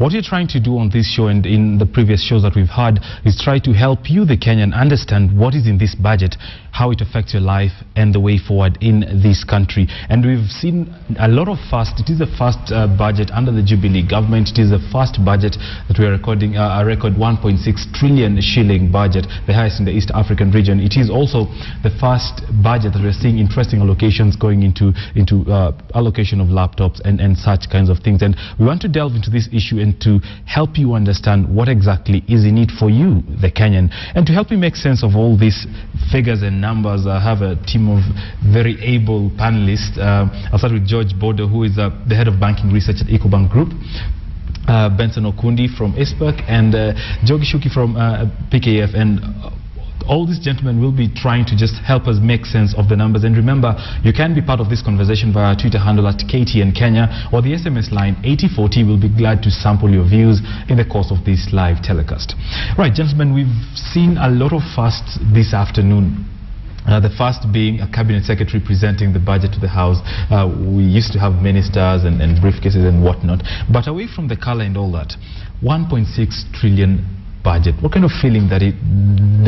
What we're trying to do on this show and in the previous shows that we've had is try to help you, the Kenyan, understand what is in this budget, how it affects your life and the way forward in this country. And we've seen a lot of first. It is the first budget under the Jubilee government. It is the first budget that we are recording, a record 1.6 trillion shilling budget, the highest in the East African region. It is also the first budget that we're seeing interesting allocations going into allocation of laptops and such kinds of things. And we want to delve into this issue and to help you understand what exactly is in it for you, the Kenyan. And to help me make sense of all these figures and numbers, I have a team of very able panelists. I'll start with George Bodo, who is the head of banking research at Ecobank Group. Benson Okundi from ICPAK and Gichuki from PKF. And all these gentlemen will be trying to just help us make sense of the numbers. And remember, you can be part of this conversation via Twitter handle at KTN Kenya or the SMS line 8040. We'll be glad to sample your views in the course of this live telecast. Right, gentlemen, we've seen a lot of firsts this afternoon. The first being a cabinet secretary presenting the budget to the House. We used to have ministers and briefcases and whatnot. But away from the color and all that, 1.6 trillion budget. What kind of feeling does it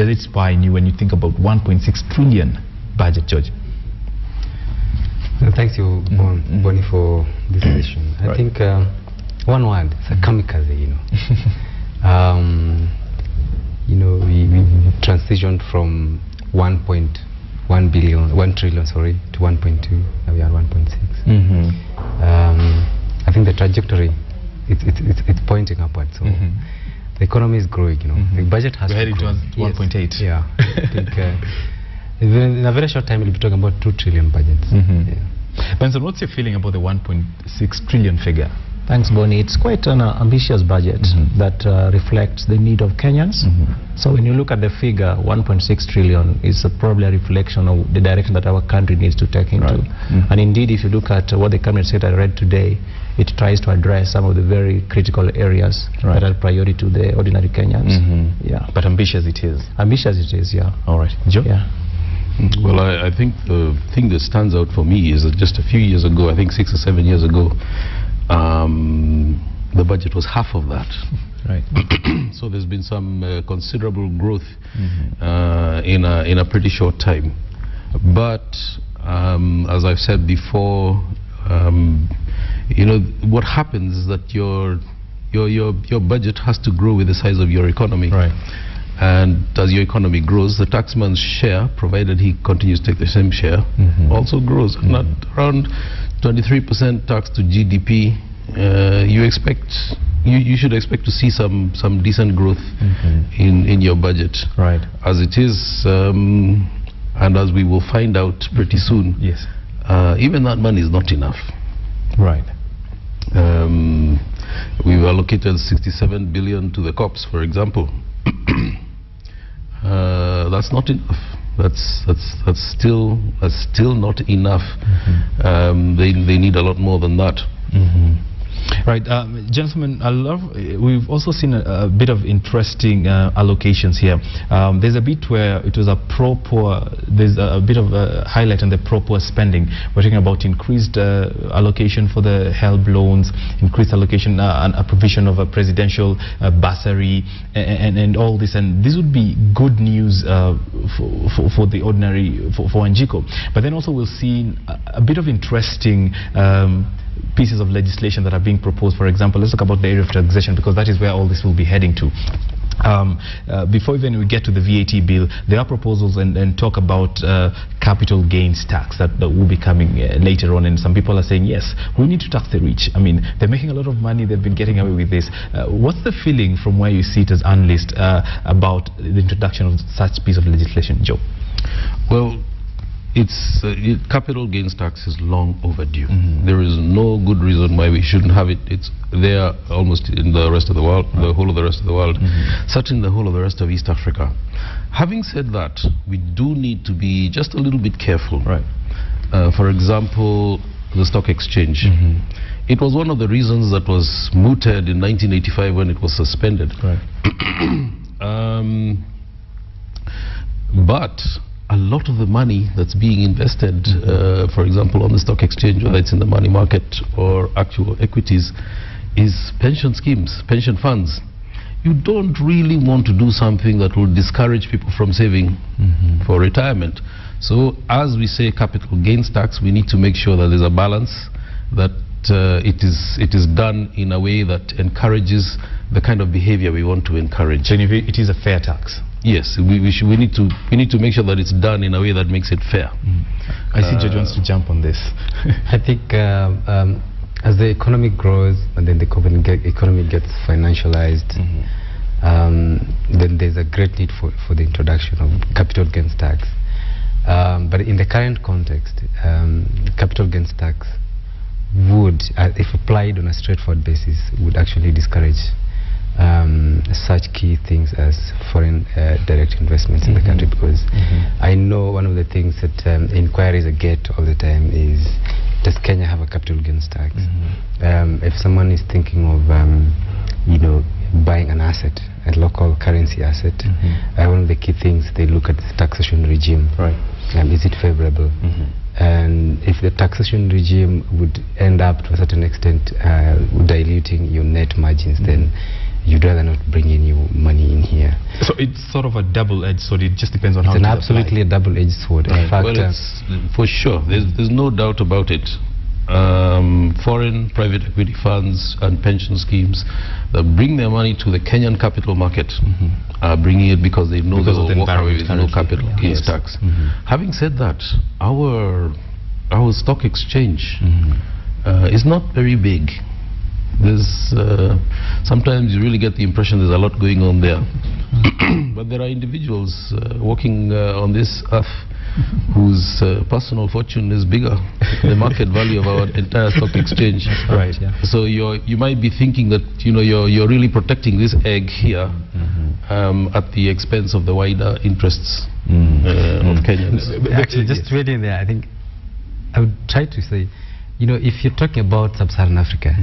inspire in you when you think about 1.6 trillion budget, George? Thank you, Bonnie, for this session. I think one word, it's a kamikaze, you know. You know, we transitioned from 1 trillion, sorry, to 1.2. Now we are 1.6. I think the trajectory, it's pointing upwards. So the economy is growing, you know. The budget has. We're heading towards 1.8. Yeah. I think in a very short time we'll be talking about 2 trillion budgets. Yeah. Benson, what's your feeling about the 1.6 trillion figure? Thanks, Bonnie. It's quite an ambitious budget that reflects the need of Kenyans. So when you look at the figure, 1.6 trillion is probably a reflection of the direction that our country needs to take into. And indeed, if you look at what the cabinet secretary read today, it tries to address some of the very critical areas that are priority to the ordinary Kenyans. Yeah. But ambitious it is. Ambitious it is, yeah. All right. Joe? Yeah. Well, I think the thing that stands out for me is that just a few years ago, I think 6 or 7 years ago, the budget was half of that. Right. So there's been some considerable growth in a pretty short time. But as I've said before, you know, what happens is that your budget has to grow with the size of your economy. Right. And as your economy grows, the taxman's share, provided he continues to take the same share, also grows. Not around 23% tax to GDP. You should expect to see some decent growth in your budget. Right. As it is, and as we will find out pretty soon, yes, even that money is not enough. Right. We've allocated 67 billion to the cops, for example. That's not enough. That's still not enough. They need a lot more than that. Right, gentlemen, we've also seen a bit of interesting allocations here. There's a bit where it was a pro-poor, there's a bit of a highlight on the pro-poor spending. We're talking about increased allocation for the HELB loans, increased allocation, a provision of a presidential bursary, and all this. And this would be good news for the ordinary, for Wanjiko. But then also we'll see a bit of interesting pieces of legislation that are being proposed. For example, let's talk about the area of taxation, because that is where all this will be heading to. Before even we get to the VAT bill, there are proposals and talk about capital gains tax that will be coming later on, and some people are saying, yes, we need to tax the rich. I mean, they're making a lot of money, they've been getting away with this. What's the feeling from where you sit as analyst about the introduction of such piece of legislation, Joe? Well, capital gains tax is long overdue. There is no good reason why we shouldn't have it. It's there almost in the rest of the world, the whole of the rest of the world, certainly the whole of the rest of East Africa. Having said that, we do need to be just a little bit careful. Right. For example, the stock exchange. It was one of the reasons that was mooted in 1985 when it was suspended. Right. But a lot of the money that's being invested, for example, on the stock exchange, whether it's in the money market or actual equities, is pension schemes, pension funds. You don't really want to do something that will discourage people from saving for retirement. So as we say capital gains tax, we need to make sure that there's a balance, that it is done in a way that encourages the kind of behavior we want to encourage. So it is a fair tax? Yes, we need to make sure that it's done in a way that makes it fair. I see George wants to jump on this. I think as the economy grows and then the economy gets financialized, then there's a great need for the introduction of capital gains tax. But in the current context, capital gains tax would, if applied on a straightforward basis, would actually discourage such key things as foreign direct investments in the country, because I know one of the things that inquiries I get all the time is, does Kenya have a capital gains tax? If someone is thinking of buying an asset, a local currency asset, one of the key things they look at the taxation regime. Right. Is it favorable? And if the taxation regime would end up to a certain extent diluting your net margins, then you'd rather not bring in your money in here. So it's sort of a double-edged sword. It just depends on how it's absolutely a double-edged sword. Right. In fact, well, it's, for sure, there's no doubt about it. Foreign private equity funds and pension schemes that bring their money to the Kenyan capital market are bringing it because they know they will walk away with no capital gains tax. Having said that, our stock exchange is not very big. There's sometimes you really get the impression there's a lot going on there. But there are individuals working on this earth whose personal fortune is bigger than the market value of our entire stock exchange. Right. Yeah. So you might be thinking that you're really protecting this egg here at the expense of the wider interests of Kenyans. Actually, just reading there, I think I would try to say, if you're talking about sub-Saharan Africa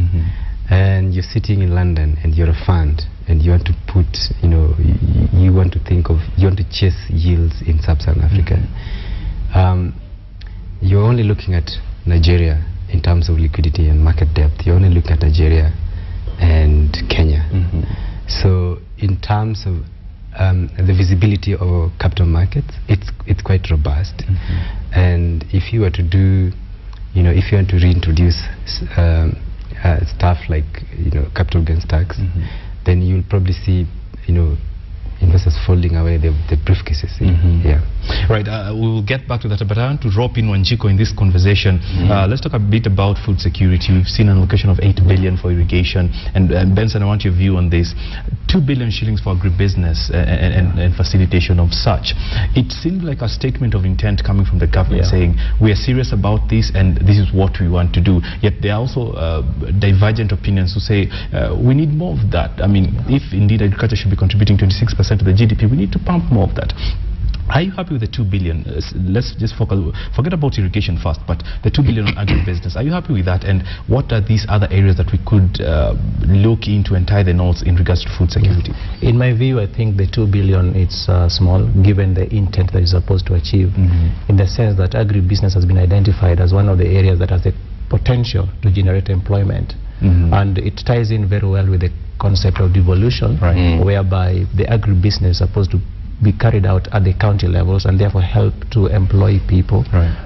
and you're sitting in London and you're a fund and you want to put, you want to chase yields in sub-Saharan Africa, you're only looking at Nigeria in terms of liquidity and market depth. You're only looking at Nigeria and Kenya. So in terms of the visibility of our capital markets, it's quite robust. And if you were to do, if you want to reintroduce stuff like capital gains tax, then you'll probably see investors folding away the briefcases. Yeah. Right. We will get back to that, but I want to rope in Wanjiko in this conversation. Let's talk a bit about food security. We've seen an allocation of 8 billion for irrigation, and Benson, I want your view on this. 2 billion shillings for agribusiness and facilitation of such. It seemed like a statement of intent coming from the government saying we are serious about this and this is what we want to do. Yet there are also divergent opinions who say we need more of that. I mean, if indeed agriculture should be contributing 26% of the GDP, we need to pump more of that. Are you happy with the 2 billion? Let's just forget about irrigation first, but the 2 billion on agribusiness, are you happy with that? And what are these other areas that we could look into and tie the knots in regards to food security? In my view, I think the 2 billion is small, given the intent that is supposed to achieve, in the sense that agribusiness has been identified as one of the areas that has the potential to generate employment. And it ties in very well with the concept of devolution, whereby the agribusiness is supposed to be carried out at the county levels and therefore help to employ people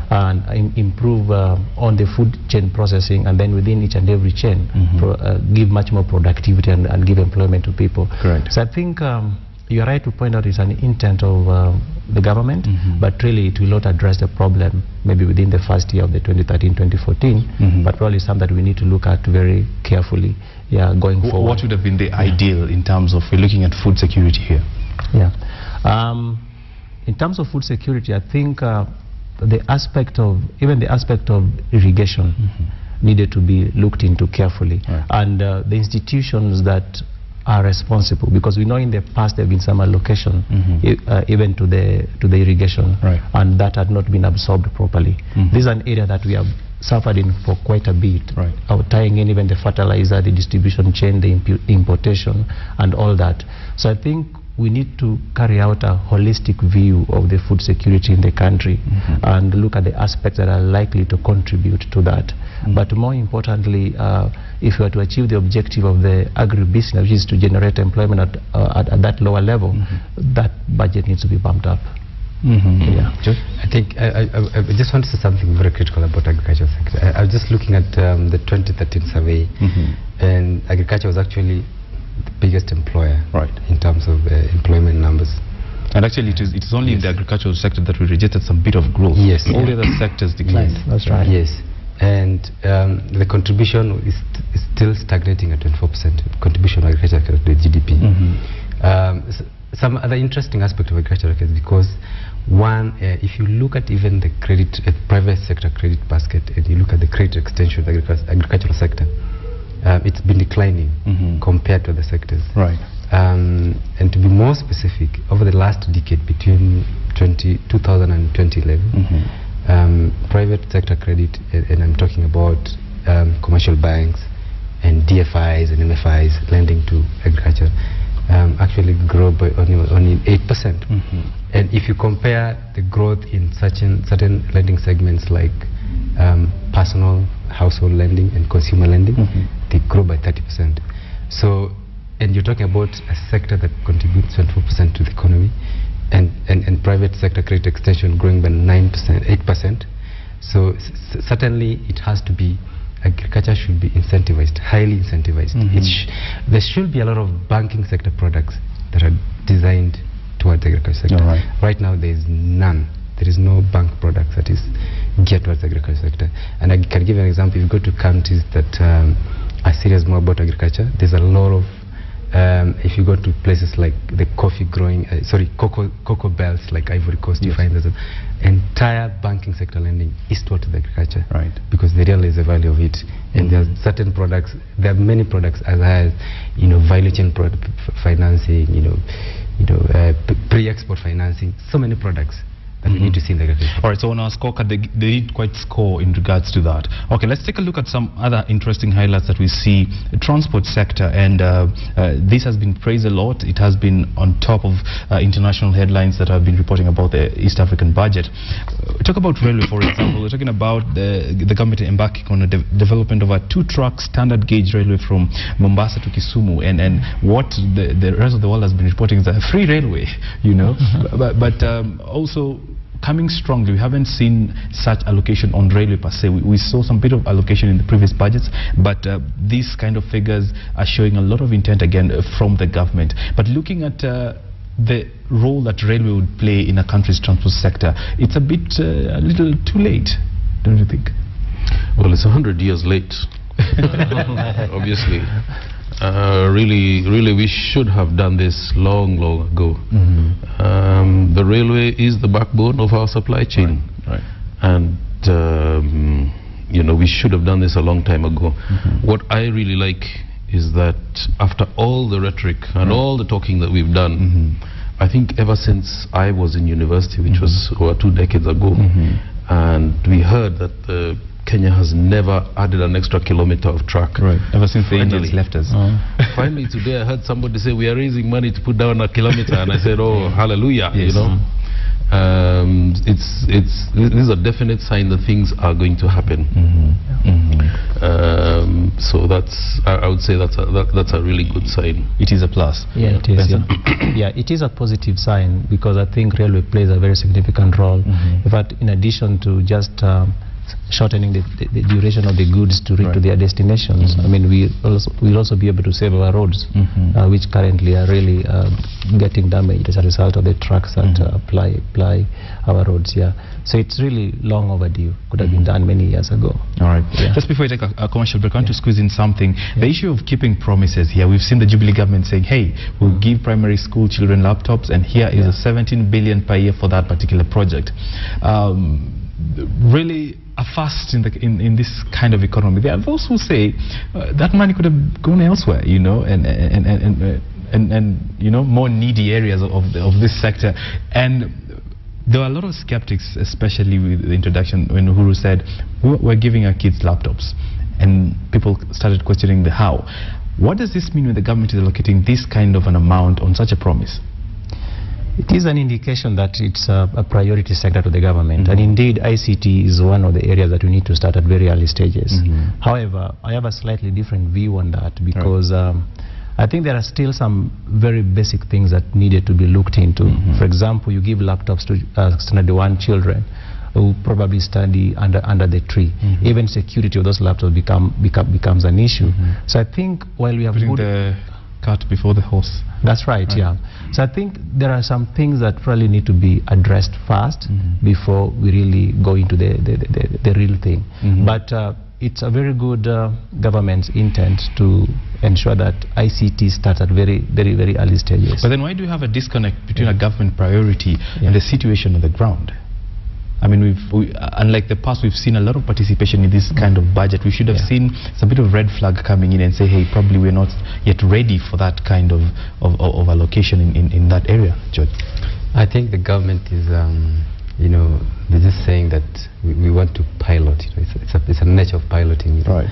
and improve on the food chain processing, and then within each and every chain give much more productivity and give employment to people. So I think you're right to point out it's an intent of the government, but really it will not address the problem maybe within the first year of the 2013-2014, but probably something that we need to look at very carefully going forward. What would have been the ideal in terms of we're looking at food security here? In terms of food security, I think the aspect of irrigation needed to be looked into carefully, and the institutions that are responsible, because we know in the past there have been some allocation even to the irrigation, and that had not been absorbed properly. This is an area that we have suffered in for quite a bit, tying in even the fertilizer, the distribution chain, the importation and all that. So I think we need to carry out a holistic view of the food security in the country and look at the aspects that are likely to contribute to that. But more importantly, if we are to achieve the objective of the agribusiness, which is to generate employment at that lower level, that budget needs to be bumped up. Yeah. I think I just want to say something very critical about agriculture sector. I was just looking at the 2013 survey, and agriculture was actually the biggest employer in terms of employment numbers. And actually, it is only in the agricultural sector that we registered some bit of growth. Yes. All the other sectors declined. Yes, that's right. Yes. And the contribution is still stagnating at 24%. Contribution of agriculture to the GDP. Some other interesting aspect of agriculture is because one, if you look at even the credit, private sector credit basket, and you look at the credit extension of the agricultural sector, it's been declining compared to other sectors. Right. And to be more specific, over the last decade, between 2000 and 2011, private sector credit, and I'm talking about commercial banks and DFIs and MFIs lending to agriculture, actually grow by only 8%. And if you compare the growth in certain lending segments like personal household lending and consumer lending, they grow by 30%. So, and you're talking about a sector that contributes 24% to the economy, and private sector credit extension growing by 8%. So certainly it has to be, agriculture should be incentivized, highly incentivized. There should be a lot of banking sector products that are designed towards the agriculture sector. Right now there is none. There is no bank product that is geared towards the agriculture sector. And I can give you an example. If you go to countries that are serious more about agriculture, there's a lot of, if you go to places like the cocoa belts like Ivory Coast, you find there's an entire banking sector lending is towards the agriculture, because they realize the value of it. And there are certain products, there are many products as high as, value chain financing, pre-export financing, so many products that we need to see in the agriculture. All right, so on our scorecard, they did quite score in regards to that. Okay, let's take a look at some other interesting highlights that we see. The transport sector, and this has been praised a lot. It has been on top of international headlines that have been reporting about the East African budget. Talk about railway, for example. We're talking about the government embarking on a development of a 2-track standard gauge railway from Mombasa to Kisumu, and what the rest of the world has been reporting is a free railway, but also coming strongly. We haven't seen such allocation on railway per se. We saw some bit of allocation in the previous budgets, but these kind of figures are showing a lot of intent again from the government. But looking at the role that railway would play in a country's transport sector, it's a little too late, don't you think? Well, it's 100 years late, obviously. Really, we should have done this long ago. The railway is the backbone of our supply chain, and we should have done this a long time ago. What I really like is that after all the rhetoric and all the talking that we've done, I think ever since I was in university, which was over 2 decades ago, and we heard that Kenya has never added an extra kilometer of track. Ever since the Indians left us. Finally today I heard somebody say we are raising money to put down a kilometer, and I said, oh, hallelujah. This is a definite sign that things are going to happen. So I would say that's a really good sign. It is a plus. Yeah, it is. Yeah, it is a positive sign, because I think railway plays a very significant role. In fact, in addition to just shortening the duration of the goods to reach to their destinations, I mean, we'll also be able to save our roads, which currently are really getting damaged as a result of the trucks that ply our roads. So it's really long overdue. Could have been done many years ago. All right. Just before we take a commercial break, I want to squeeze in something. The issue of keeping promises here. We've seen the Jubilee government saying, hey, we'll give primary school children laptops, and here is a 17 billion per year for that particular project. Really a fast in this kind of economy. There are those who say that money could have gone elsewhere, and more needy areas of this sector. And there were a lot of skeptics, especially with the introduction when Uhuru said we're giving our kids laptops, and people started questioning the how. What does this mean when the government is allocating this kind of an amount on such a promise? It is an indication that it's a priority sector to the government, and indeed ICT is one of the areas that we need to start at very early stages. However, I have a slightly different view on that, because I think there are still some very basic things that needed to be looked into. For example, you give laptops to standard 1 children who probably study under the tree. Even security of those laptops becomes an issue. So I think while we have putting the cart before the horse. That's right, yeah. So I think there are some things that probably need to be addressed first before we really go into the real thing. But it's a very good government's intent to ensure that ICT starts at very early stages. But then why do you have a disconnect between a government priority and the situation on the ground? I mean, unlike the past, we've seen a lot of participation in this kind of budget. We should have seen some bit of red flag coming in and say, hey, probably we're not yet ready for that kind of allocation in that area. George? I think the government is, you know, they're just saying that we want to pilot. You know, it's a nature of piloting. You know?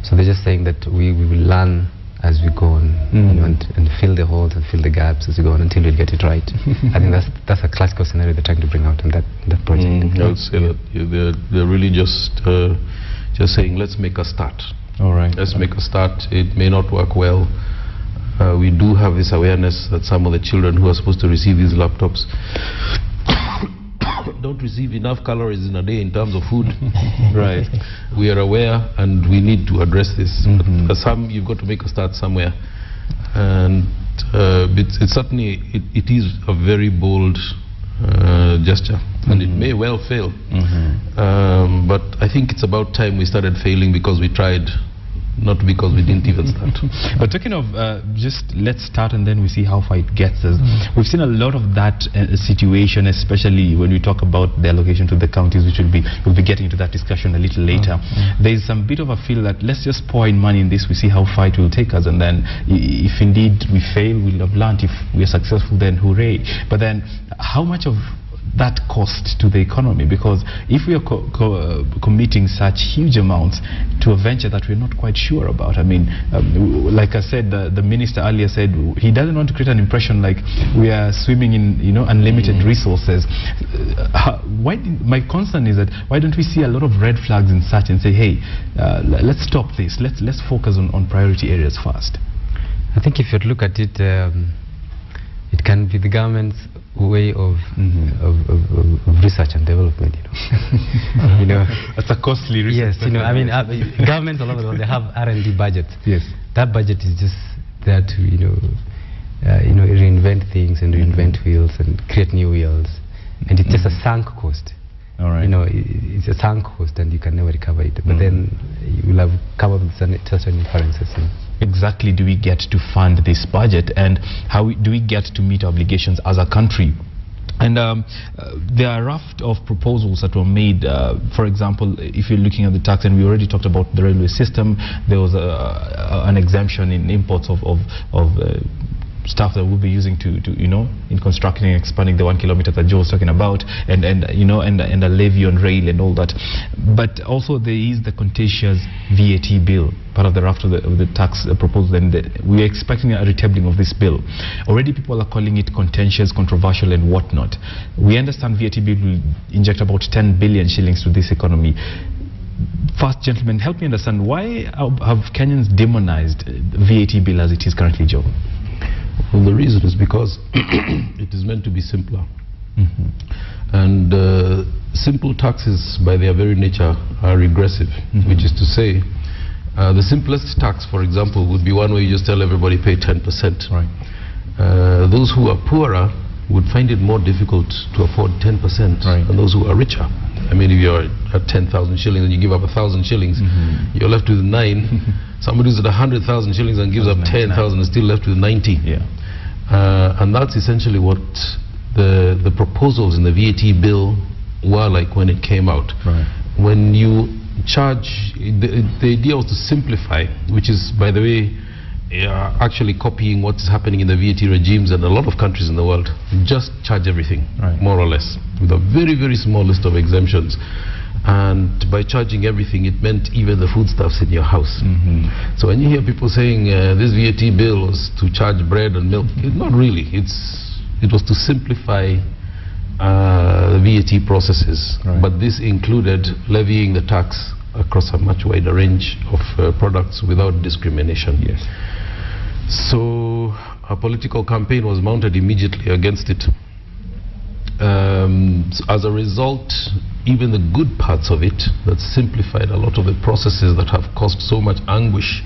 So they're just saying that we will learn as we go on, you know, and fill the holes and fill the gaps as we go on until we get it right. I think that's a classical scenario they're trying to bring out in that project. I would say that they're really just saying, let's make a start. All right. Let's make a start. It may not work well. We do have this awareness that some of the children who are supposed to receive these laptops don't receive enough calories in a day in terms of food. Right. We are aware, and we need to address this. But you've got to make a start somewhere, and it's certainly it is a very bold gesture, and it may well fail. But I think it's about time we started failing because we tried, not because we didn't even start. But talking of just let's start and then we see how far it gets us. We've seen a lot of that situation, especially when we talk about the allocation to the counties, which we'll be getting into that discussion a little later. There's some bit of a feel that let's just pour in money in this, we see how far it will take us, and then if indeed we fail, we'll have learned. If we're successful, then hooray. But then how much of that cost to the economy? Because if we are committing such huge amounts to a venture that we're not quite sure about, I mean, like I said, the minister earlier said he doesn't want to create an impression like we are swimming in, you know, unlimited resources. My concern is that why don't we see a lot of red flags in such and say, hey, let's stop this, let's focus on priority areas first. I think if you look at it, it can be the government's way of research and development, you know. You know, that's a costly research. Yes, you know, I mean, governments all over the world, they have R&D budgets. Yes. That budget is just there to, you know, reinvent things and reinvent wheels and create new wheels, and it's just a sunk cost. All right. You know, it's a sunk cost, and you can never recover it. But then you will have come up with certain inferences. You know. Exactly do we get to fund this budget, and how do we get to meet obligations as a country? And there are a raft of proposals that were made. For example, if you're looking at the tax, and we already talked about the railway system, there was an exemption in imports of stuff that we'll be using to you know, in constructing and expanding the 1 kilometer that Joe was talking about, and you know, and a levy on rail and all that. But also there is the contentious VAT bill, part of the raft of the tax proposal, and we are expecting a retabling of this bill. Already people are calling it contentious, controversial and whatnot. We understand VAT bill will inject about 10 billion shillings to this economy. First, gentlemen, help me understand, why have Kenyans demonized the VAT bill as it is currently, Joe? Well, the reason is because it is meant to be simpler. And simple taxes, by their very nature, are regressive, which is to say, the simplest tax, for example, would be one where you just tell everybody pay 10%. Right. Those who are poorer would find it more difficult to afford 10% than those who are richer. I mean, if you're at 10,000 shillings and you give up 1,000 shillings, you're left with 9. Somebody who's at 100,000 shillings and gives up 10,000 is still left with 90. Yeah. And that's essentially what the proposals in the VAT bill were like when it came out. Right. When you charge, the idea was to simplify, which is, by the way, actually copying what's happening in the VAT regimes in a lot of countries in the world. Just charge everything, more or less, with a very, very small list of exemptions. And by charging everything, it meant even the foodstuffs in your house. So when you hear people saying this VAT bill was to charge bread and milk, not really. It's It was to simplify the VAT processes, but this included levying the tax across a much wider range of products without discrimination. Yes. So a political campaign was mounted immediately against it. As a result, even the good parts of it that simplified a lot of the processes that have caused so much anguish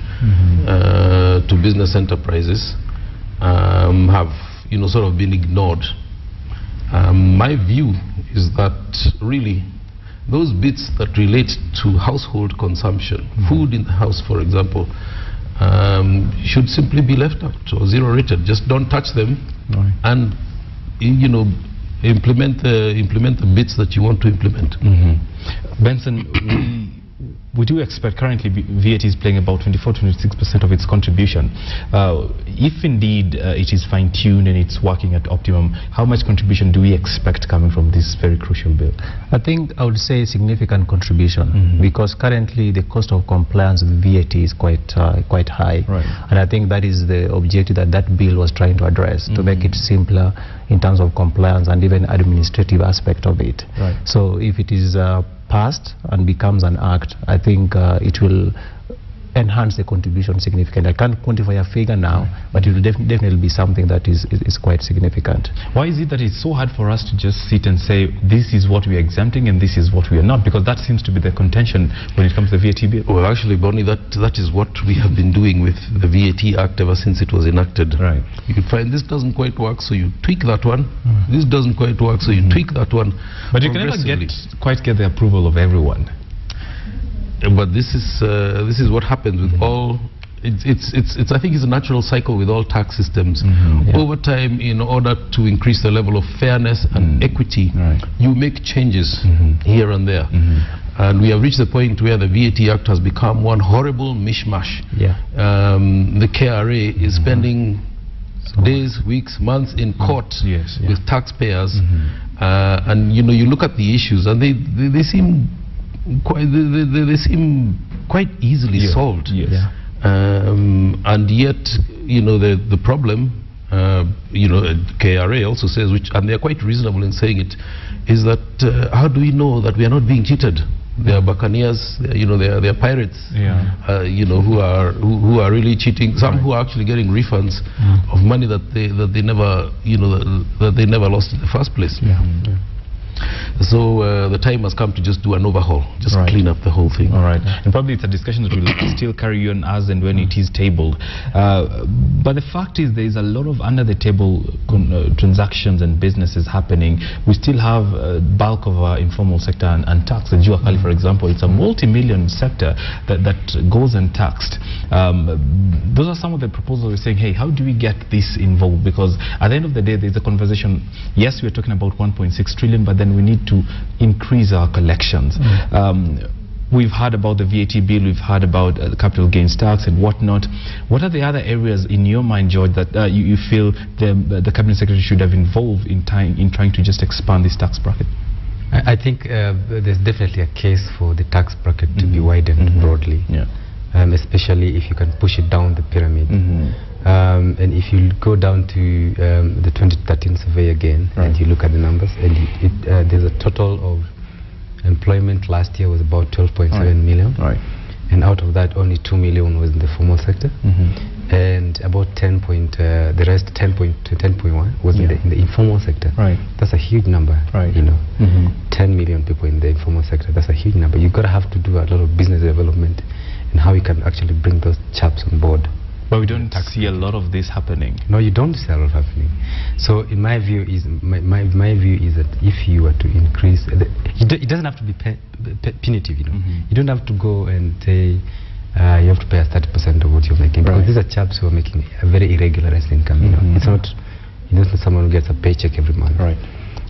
to business enterprises have, sort of been ignored. My view is that really those bits that relate to household consumption, food in the house, for example, should simply be left out or zero rated. Just don't touch them, and implement the bits that you want to implement. Benson, we do expect currently VAT is playing about 24-26% of its contribution. If indeed it is fine-tuned and it's working at optimum, how much contribution do we expect coming from this very crucial bill? I think I would say significant contribution, because currently the cost of compliance with VAT is quite high, and I think that is the objective that bill was trying to address, to make it simpler in terms of compliance and even administrative aspect of it. So if it is passed and becomes an act, I think it will enhance the contribution significantly. I can't quantify a figure now, but it will definitely be something that is quite significant. Why is it that it's so hard for us to just sit and say this is what we are exempting and this is what we are not? Because that seems to be the contention when it comes to the VAT bill. Well, actually, Bonnie, that is what we have been doing with the VAT Act ever since it was enacted. You can find this doesn't quite work, so you tweak that one. This doesn't quite work, so you tweak that one. But you can never quite get the approval of everyone. But this is what happens with all. I think it's a natural cycle with all tax systems. Over time, in order to increase the level of fairness and equity, you make changes here and there. And we have reached the point where the VAT Act has become one horrible mishmash. The KRA is spending days, weeks, months in court with taxpayers, and you look at the issues and they seem quite easily solved. And yet, the problem, KRA also says, and they're quite reasonable in saying it, is that how do we know that we are not being cheated? They are buccaneers, they are pirates, who are really cheating. Some who are actually getting refunds of money that they never lost in the first place. So the time has come to just do an overhaul, just clean up the whole thing. And probably it's a discussion that will still carry on as and when it is tabled. But the fact is there is a lot of under-the-table transactions and businesses happening. We still have bulk of our informal sector and tax. The Gichuki, for example, it's a multi-million sector that goes untaxed. Those are some of the proposals we're saying, hey, how do we get this involved? Because at the end of the day, there's a conversation. Yes, we're talking about 1.6 trillion, but then we need to increase our collections. We've heard about the VAT bill, we've heard about the capital gains tax and whatnot. What are the other areas in your mind, George, that you feel the Cabinet Secretary should have involved in trying to just expand this tax bracket? I think there's definitely a case for the tax bracket to be widened broadly, especially if you can push it down the pyramid. And if you go down to the 2013 survey again, and you look at the numbers, and there's a total of employment last year was about 12.7 million, and out of that only 2 million was in the formal sector, and about 10 point, the rest 10.1 was in the informal sector. That's a huge number, 10 million people in the informal sector. That's a huge number. You've got to have to do a lot of business development and how you can actually bring those chaps on board. But we don't see a lot of this happening. No, you don't see a lot happening. So in my view is my view is that if you were to increase, it doesn't have to be punitive. You don't have to go and say you have to pay us 30% of what you're making, because these are chaps who are making a very irregularized income. It's not someone who gets a paycheck every month.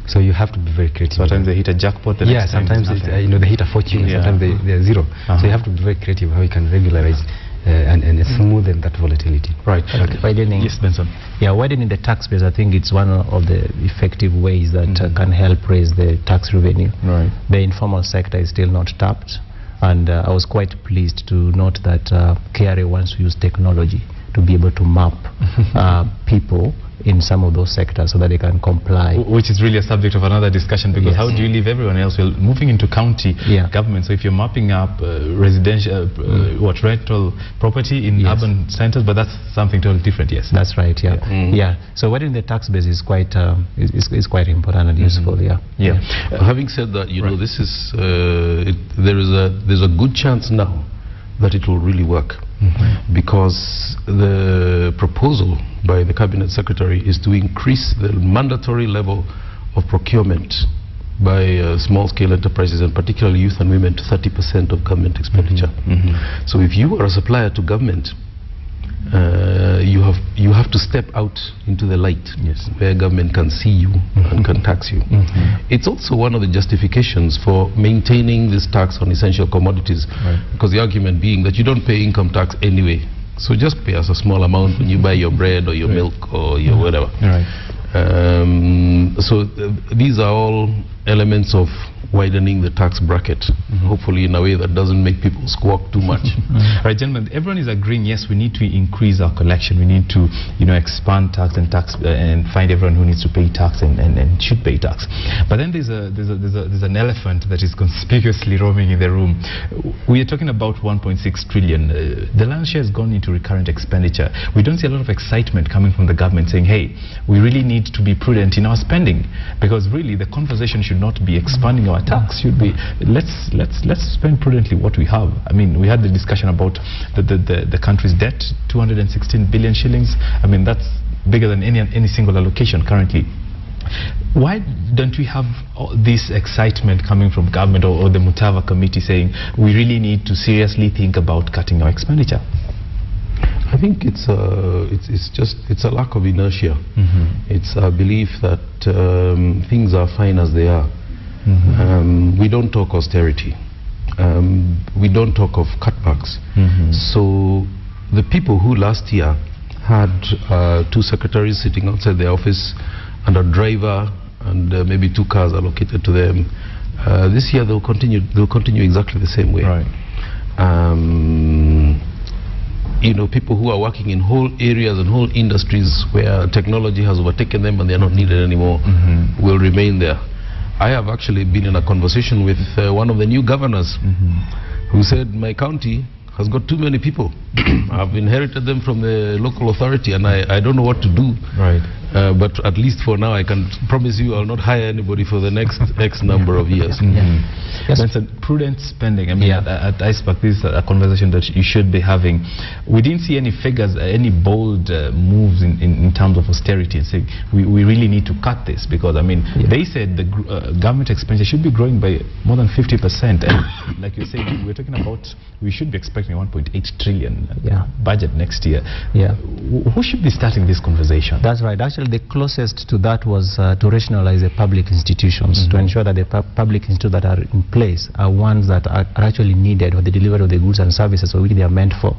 So you have to be very creative. Sometimes they hit a jackpot. Sometimes they hit a fortune. Sometimes they're zero. So you have to be very creative how you can regularize and smoothen that volatility. Widening. Yes, Benson. Widening the tax base, I think it's one of the effective ways that can help raise the tax revenue. The informal sector is still not tapped, and I was quite pleased to note that KRA wants to use technology to be able to map people in some of those sectors so that they can comply. Which is really a subject of another discussion, because how do you leave everyone else? Well, moving into county government, so if you're mapping up residential, rental property in urban centers, but that's something totally different. Yes, that's right. So widening the tax base is quite important and useful. Having said that, you know, this is there's a good chance now that it will really work, because the proposal by the Cabinet Secretary is to increase the mandatory level of procurement by small-scale enterprises, and particularly youth and women, to 30% of government expenditure. So if you are a supplier to government, you have to step out into the light, where government can see you and can tax you. It's also one of the justifications for maintaining this tax on essential commodities, because the argument being that you don't pay income tax anyway, so just pay us a small amount when you buy your bread or your milk or your whatever. So these are all elements of widening the tax bracket, hopefully in a way that doesn't make people squawk too much. Right, gentlemen, everyone is agreeing, yes, we need to increase our collection, we need to, you know, expand tax and find everyone who needs to pay tax and should pay tax. But then there's an elephant that is conspicuously roaming in the room. We are talking about 1.6 trillion. The lion's share has gone into recurrent expenditure. We don't see a lot of excitement coming from the government saying, hey, we really need to be prudent in our spending, because really the conversation should not be expanding our tax, should be let's spend prudently what we have. I mean, we had the discussion about the country's debt, 216 billion shillings. I mean, that's bigger than any single allocation currently. Why don't we have this excitement coming from government or the Mutava committee saying we really need to seriously think about cutting our expenditure? I think it's a lack of inertia. It's a belief that things are fine as they are. We don't talk austerity. We don't talk of cutbacks. So the people who last year had 2 secretaries sitting outside their office and a driver and maybe 2 cars allocated to them, this year they'll continue exactly the same way. You know, people who are working in whole areas and whole industries where technology has overtaken them and they're not needed anymore will remain there. I have actually been in a conversation with one of the new governors who said, my county has got too many people. I've inherited them from the local authority and I don't know what to do. But at least for now I can promise you I'll not hire anybody for the next X number of years. That's a prudent spending. I mean, at ICPAK, this is a conversation that you should be having. We didn't see any figures, any bold moves in terms of austerity and saying we really need to cut this, because I mean they said the government expenditure should be growing by more than 50%, and like you said, we're talking about we should be expecting a 1.8 trillion budget next year. Who should be starting this conversation? That's right. Actually, the closest to that was to rationalize the public institutions, to ensure that the public institutions that are in place are ones that are actually needed for the delivery of the goods and services for which they are meant for.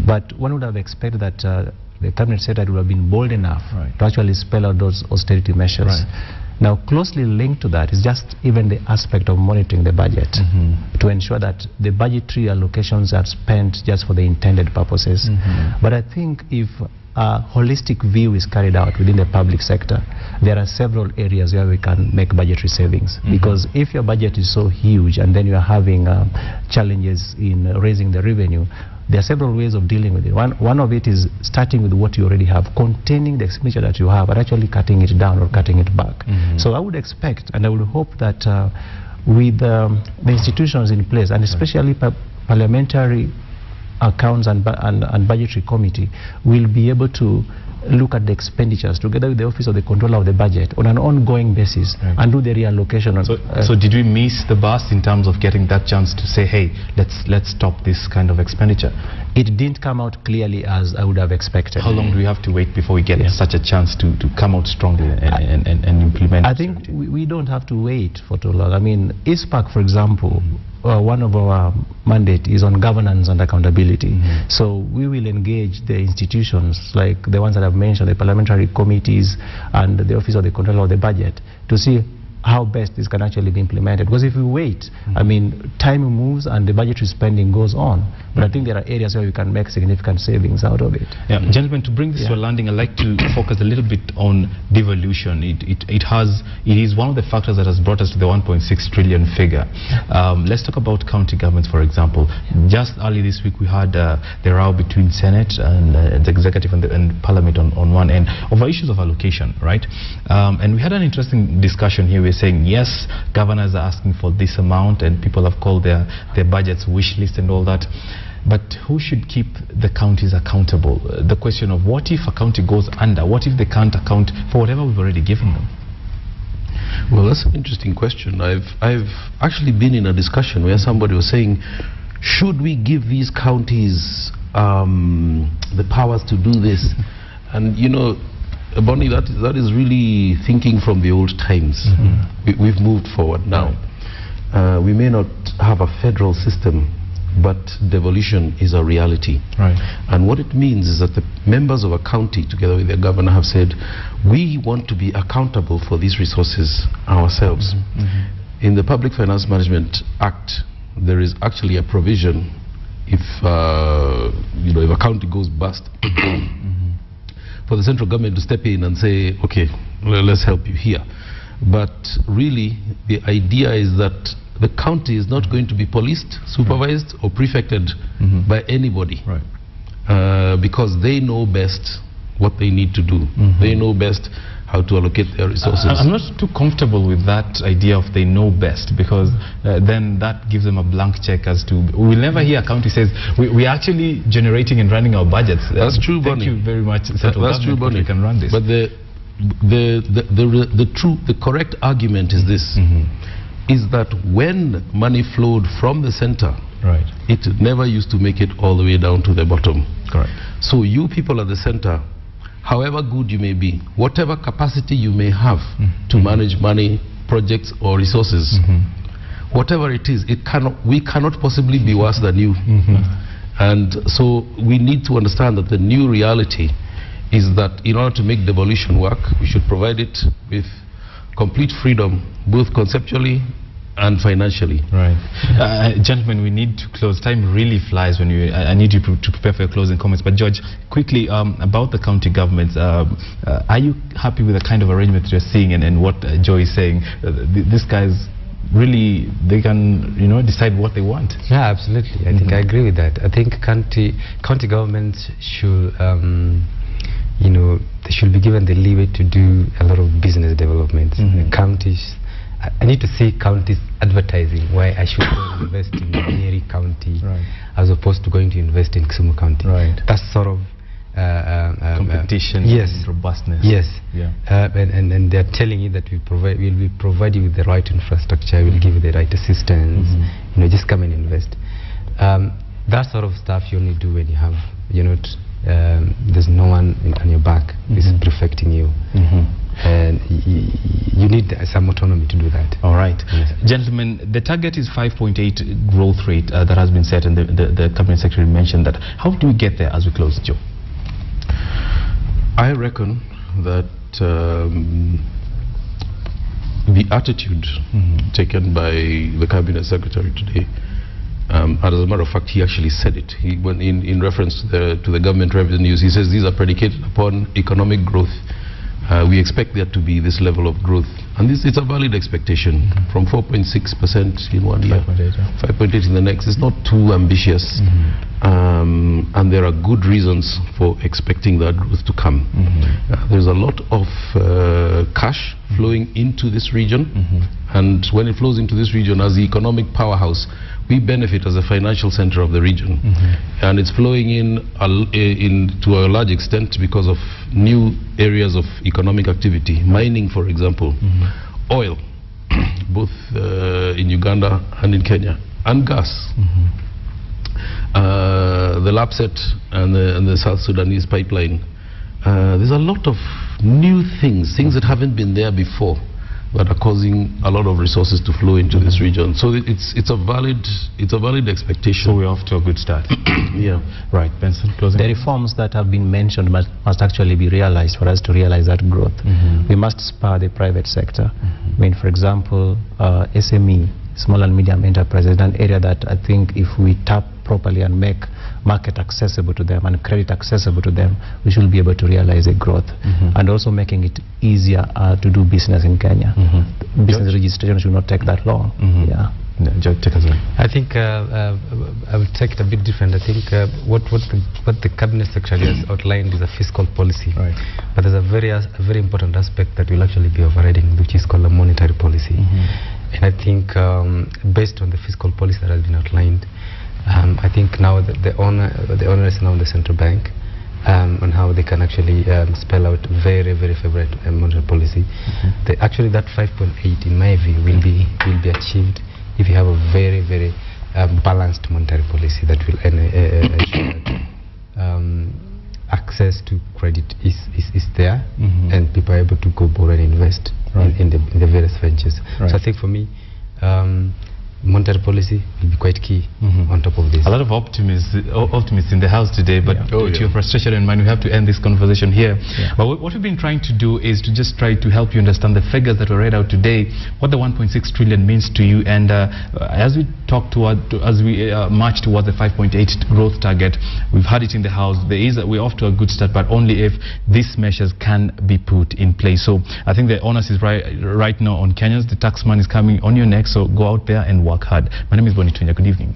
But one would have expected that the cabinet secretary would have been bold enough to actually spell out those austerity measures. Now, closely linked to that is just even the aspect of monitoring the budget to ensure that the budgetary allocations are spent just for the intended purposes. But I think if a holistic view is carried out within the public sector, there are several areas where we can make budgetary savings. Because if your budget is so huge and then you are having challenges in raising the revenue, there are several ways of dealing with it. One of it is starting with what you already have, containing the expenditure that you have, and actually cutting it down or cutting it back. So I would expect and I would hope that with the institutions in place, and especially parliamentary accounts and budgetary committee, will be able to look at the expenditures together with the Office of the Controller of the Budget on an ongoing basis and do the reallocation. So did we miss the bus in terms of getting that chance to say, hey, let's stop this kind of expenditure? It didn't come out clearly as I would have expected. How long do we have to wait before we get such a chance to come out strongly and implement? I think we don't have to wait for too long. I mean, ICPAK, for example, one of our mandate is on governance and accountability. So we will engage the institutions like the ones that I've mentioned, the parliamentary committees and the Office of the Controller of the Budget, to see how best this can actually be implemented. Because if we wait, I mean, time moves and the budgetary spending goes on. But I think there are areas where we can make significant savings out of it. Yeah. Gentlemen, to bring this to a landing, I'd like to focus a little bit on devolution. It is one of the factors that has brought us to the 1.6 trillion figure. Let's talk about county governments, for example. Just early this week, we had the row between Senate and the executive and Parliament on one end over issues of allocation, right? And we had an interesting discussion here. We're saying, yes, governors are asking for this amount, and people have called their budgets wish list and all that. But who should keep the counties accountable? The question of what if a county goes under? What if they can't account for whatever we've already given them? Well, that's an interesting question. I've actually been in a discussion where somebody was saying, should we give these counties the powers to do this? And you know, Bonny, that is really thinking from the old times. We've moved forward now. We may not have a federal system, but devolution is a reality. Right. And what it means is that the members of a county, together with their governor, have said, we want to be accountable for these resources ourselves. In the Public Finance Management Act, there is actually a provision if you know, if a county goes bust, for the central government to step in and say, okay, well, let's help you here. But really, the idea is that the county is not going to be policed, supervised, or prefected by anybody, because they know best what they need to do. They know best how to allocate their resources. I'm not too comfortable with that idea of they know best, because then that gives them a blank check as to, we'll never hear a county says, we're actually generating and running our budgets. That's true, Bonny. Thank you very much, Central That's true, Bonny. We can run this. But the correct argument is this, is that when money flowed from the center, it never used to make it all the way down to the bottom. Correct. So you people at the center, however good you may be, whatever capacity you may have to manage money, projects, or resources, whatever it is, we cannot possibly be worse than you. And so we need to understand that the new reality is that in order to make devolution work, we should provide it with complete freedom, both conceptually and financially. Gentlemen, we need to close. Time really flies when you. I need you to prepare for your closing comments. But George, quickly about the county governments, are you happy with the kind of arrangement you're seeing and what Joe is saying? These guys really, they can, you know, decide what they want. Yeah, absolutely. I think I agree with that. I think county governments should, you know, they should be given the leeway to do a lot of business development. Counties, I need to see counties advertising why I should go and invest in Nyeri County as opposed to going to invest in Kisumu County. That's sort of competition, and robustness. And they're telling you that we'll be provide you with the right infrastructure, we'll give you the right assistance, you know, just come and invest. That sort of stuff you only do when you have, you know, there's no one on your back who's prefecting you. And you need some autonomy to do that. All right. Gentlemen, the target is 5.8 growth rate that has been set, and the cabinet secretary mentioned that. How do we get there as we close, Joe? I reckon that the attitude taken by the cabinet secretary today, and as a matter of fact, he actually said it. When in reference to the government revenues, he says these are predicated upon economic growth. We expect there to be this level of growth, and it's a valid expectation. From 4.6% in one year, 5.8 in the next. It's not too ambitious, and there are good reasons for expecting that growth to come. There's a lot of cash flowing into this region, and when it flows into this region as the economic powerhouse, we benefit as a financial center of the region, and it's flowing in to a large extent because of new areas of economic activity, mining, for example, oil, both in Uganda and in Kenya, and gas. The LAPSET and the South Sudanese pipeline. There's a lot of new things that haven't been there before, that are causing a lot of resources to flow into this region. So it's a valid expectation. So we're off to a good start. Yeah. Right, Benson, closing. The reforms that have been mentioned must actually be realized for us to realize that growth. We must spur the private sector. I mean, for example, SME, small and medium enterprises, is an area that I think if we tap properly and make market accessible to them and credit accessible to them, we should be able to realize a growth. And also making it easier to do business in Kenya. Business registration should not take that long. Yeah. George, take us away. I think I would take it a bit different. I think what the cabinet secretary has outlined is a fiscal policy. Right. But there's a very important aspect that will actually be overriding, which is called a monetary policy. And I think based on the fiscal policy that has been outlined, I think now the honor is now the central bank, on how they can actually spell out very favorite monetary policy. Actually, that 5.8, in my view, will be achieved if you have a very balanced monetary policy that will ensure access to credit is there, and people are able to go borrow and invest in the various ventures. So I think for me, monetary policy will be quite key on top of this. A lot of optimists in the house today, but to your frustration in mind, we have to end this conversation here. But what we've been trying to do is to just try to help you understand the figures that were read out today, what the 1.6 trillion means to you, and as we talk as we march towards the 5.8 growth target, we've had it in the house. We're off to a good start, but only if these measures can be put in place. So I think the onus is right now on Kenyans. The tax man is coming on your neck, so go out there and work hard. My name is Bonny Tunya. Good evening.